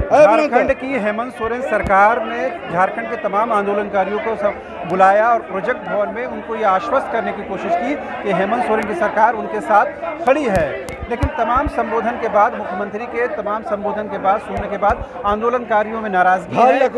झारखंड की हेमंत सोरेन सरकार ने झारखंड के तमाम आंदोलनकारियों को सब बुलाया और प्रोजेक्ट भवन में उनको ये आश्वस्त करने की कोशिश की कि हेमंत सोरेन की सरकार उनके साथ खड़ी है। लेकिन तमाम संबोधन के बाद, मुख्यमंत्री के तमाम संबोधन के बाद, सुनने के बाद आंदोलनकारियों में नाराजगी है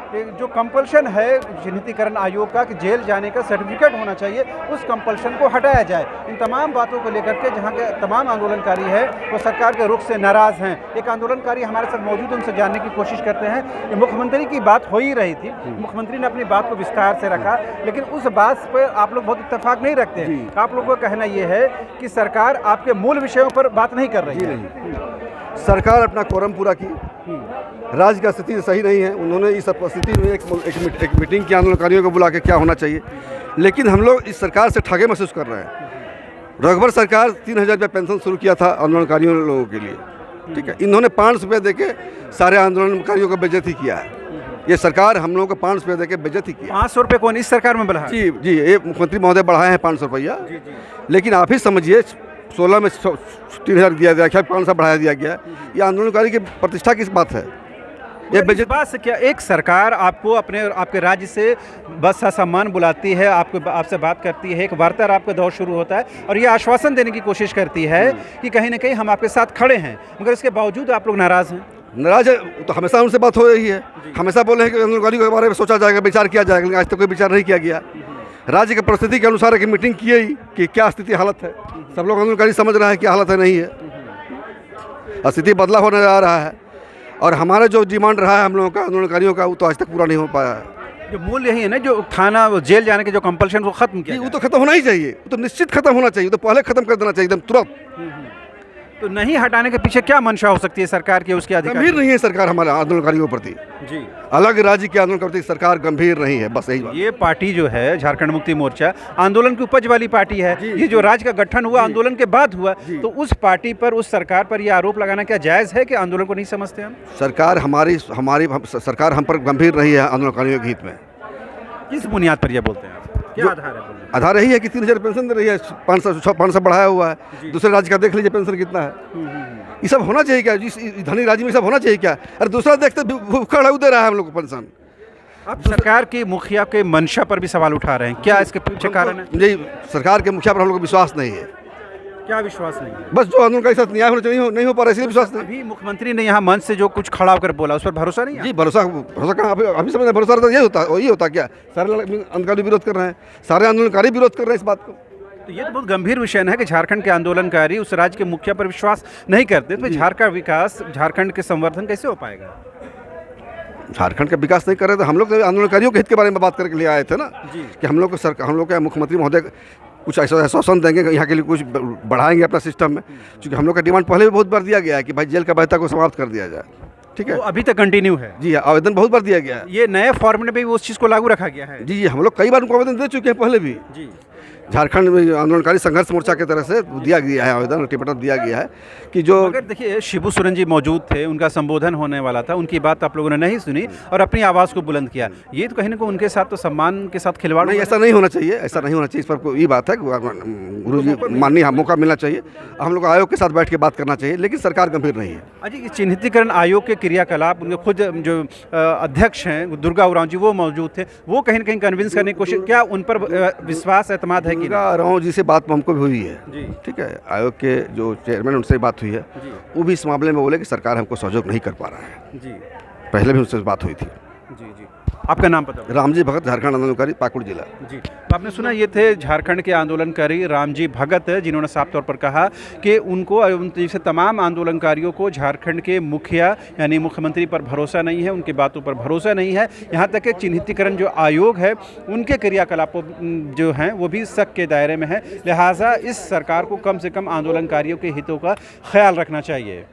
कि जो कंपल्शन है चिन्हितीकरण आयोग का कि जेल जाने का सर्टिफिकेट होना चाहिए, उस कंपल्शन को हटाया जाए। इन तमाम बातों को लेकर के जहां के तमाम आंदोलनकारी है वो सरकार के रुख से नाराज़ हैं। एक आंदोलनकारी हमारे साथ मौजूद, उनसे जानने की कोशिश करते हैं कि मुख्यमंत्री की बात हो ही रही थी, मुख्यमंत्री ने अपनी बात को विस्तार से रखा, लेकिन उस बात पर आप लोग बहुत इत्तेफाक नहीं रखते हैं। आप लोगों का कहना यह है कि सरकार आपके मूल विषयों पर बात नहीं कर रही है। सरकार अपना कोरम पूरा की, राज्य का स्थिति सही नहीं है। उन्होंने इस परिस्थिति में एक मीटिंग की आंदोलनकारियों को बुला के क्या होना चाहिए, लेकिन हम लोग इस सरकार से ठगे महसूस कर रहे हैं। रघुवर सरकार 3,000 रुपये पेंशन शुरू किया था आंदोलनकारियों लोगों के लिए, ठीक है। इन्होंने 500 रुपये दे के सारे आंदोलनकारियों को बेइज्जती किया है। ये सरकार हम लोगों को 500 रुपये दे के बेइज्जती किया। 500 रुपये कौन इस सरकार में बढ़ाया? जी, ये मुख्यमंत्री महोदय बढ़ाए हैं 500 रुपया, लेकिन आप ही समझिए 16 में 3,000 दिया गया, 500 बढ़ाया दिया गया। ये आंदोलनकारी की प्रतिष्ठा किस बात है? ये इस बात से क्या एक सरकार आपको आपके राज्य से बस सम्मान बुलाती है, आपसे बात करती है, एक वार्तालाप का दौर शुरू होता है और ये आश्वासन देने की कोशिश करती है कि कहीं ना कहीं हम आपके साथ खड़े हैं, मगर इसके बावजूद आप लोग नाराज़ हैं? नाराज है तो हमेशा उनसे बात हो रही है, हमेशा बोले हैं कि आंदोलनकारियों के बारे में सोचा जाएगा, विचार किया जाएगा, लेकिन आज तक कोई विचार नहीं किया गया। राज्य की परिस्थिति के अनुसार एक मीटिंग की ही कि क्या स्थिति हालत है, सब लोग आंदोलनकारी समझ रहे हैं क्या हालत है, नहीं है। स्थिति बदलाव होने जा रहा है और हमारा जो डिमांड रहा है हम लोगों का आंदोलनकारियों का, वो तो आज तक पूरा नहीं हो पाया है। जो मूल यही है ना, जो थाना जेल जाने के जो कंपल्शन वो खत्म किया, वो तो खत्म होना ही चाहिए, वो तो निश्चित खत्म होना चाहिए, तो पहले खत्म कर देना चाहिए एकदम तुरंत। तो नहीं हटाने के पीछे क्या मंशा हो सकती है सरकार की? उसके अधिकार गंभीर नहीं है सरकार हमारे आंदोलनकारियों के प्रति जी, अलग राज्य के आंदोलन करती सरकार गंभीर नहीं है, बस यही बात। ये पार्टी जो है झारखंड मुक्ति मोर्चा आंदोलन की उपज वाली पार्टी है। ये जो राज्य का गठन हुआ आंदोलन के बाद हुआ, तो उस पार्टी पर, उस सरकार पर यह आरोप लगाना क्या जायज़ है कि आंदोलन को नहीं समझते हम? सरकार हमारी सरकार हम पर गंभीर नहीं है आंदोलनकारियों के हित में। किस बुनियाद पर यह बोलते हैं? क्या आधार है? आधार यही है कि 3,000 पेंशन दे रही है, 500 बढ़ाया हुआ है। दूसरे राज्य का देख लीजिए पेंशन कितना है। ये सब होना चाहिए क्या? जिस धनी राज्य में सब होना चाहिए क्या? अरे दूसरा देखते खड़ा दे रहा है हम लोग को पेंशन। आप सरकार के मुखिया के मंशा पर भी सवाल उठा रहे हैं, क्या इसके पीछे कारण है? जी, सरकार के मुखिया पर हम लोग को विश्वास नहीं है। क्या विश्वास नहीं है? बस जो आंदोलन के साथ न्याय होना चाहिए नहीं हो पा रहा, इसलिए विश्वास नहीं। अभी मुख्यमंत्री ने यहाँ मंच से जो कुछ खड़ा होकर बोला, उस पर भरोसा नहीं है? जी, भरोसा कहाँ? अभी समझ भरोसा रहता यही होता, वही होता क्या? सारे आंदोलनकारी विरोध कर रहे हैं, सारे आंदोलनकारी विरोध कर रहे हैं इस बात को। तो ये तो बहुत गंभीर विषय है कि झारखंड के आंदोलनकारी उस राज्य के मुखिया पर विश्वास नहीं करते, तो झारखंड का विकास, झारखंड के संवर्धन कैसे हो पाएगा? झारखंड का विकास नहीं कर रहे तो हम लोग आंदोलनकारियों के हित के बारे में बात करके ले आए थे ना, कि हम लोग के मुख्यमंत्री महोदय कुछ ऐसा आश्वासन देंगे कि यहाँ के लिए कुछ बढ़ाएंगे अपना सिस्टम में, क्योंकि हम लोग का डिमांड पहले भी बहुत बार दिया गया है कि भाई जेल का बहता को समाप्त कर दिया जाए, ठीक है। तो अभी तक कंटिन्यू है? जी, आवेदन बहुत बार दिया गया है। ये नए फॉर्मेट में भी उस चीज़ को लागू रखा गया है? जी, हम लोग कई बार उनको आवेदन दे चुके हैं पहले भी। जी, झारखंड में आंदोलनकारी संघर्ष मोर्चा की तरफ से दिया गया है आवेदन, अल्टीमेटम दिया गया है कि जो, अगर देखिए शिबू सोरेन जी मौजूद थे, उनका संबोधन होने वाला था, उनकी बात आप लोगों ने नहीं सुनी और अपनी आवाज़ को बुलंद किया। ये तो कहीं ना कहीं उनके साथ तो सम्मान के साथ खिलवाड़ नहीं, ऐसा नहीं होना चाहिए, ऐसा नहीं होना चाहिए। इस पर ये बात है गुरु जी माननीय मौका मिलना चाहिए, हम लोग आयोग के साथ बैठ के बात करना चाहिए, लेकिन सरकार गंभीर नहीं है। अजी, चिन्हितीकरण आयोग के क्रियाकलाप, उनके खुद जो अध्यक्ष हैं दुर्गा उरांव जी वो मौजूद थे, वो कहीं ना कहीं कन्विंस करने की कोशिश, क्या उन पर विश्वास एतमाद है कि? दुर्गा उरांव जी से बात हमको भी हुई है, ठीक है। आयोग के जो चेयरमैन उनसे बात हुई है, वो भी इस मामले में बोले कि सरकार हमको सहयोग नहीं कर पा रहा है। जी, पहले भी उनसे बात हुई थी। जी जी, आपका नाम पता? रामजी भगत, झारखंड आंदोलनकारी, पाकुड़ जिला। जी, तो आपने सुना, ये थे झारखंड के आंदोलनकारी रामजी भगत, जिन्होंने साफ तौर पर कहा कि उनको जैसे तमाम आंदोलनकारियों को झारखंड के मुखिया यानी मुख्यमंत्री पर भरोसा नहीं है, उनकी बातों पर भरोसा नहीं है। यहाँ तक कि चिन्हितीकरण जो आयोग है उनके क्रियाकलापों जो हैं वो भी शक के दायरे में है, लिहाजा इस सरकार को कम से कम आंदोलनकारियों के हितों का ख्याल रखना चाहिए।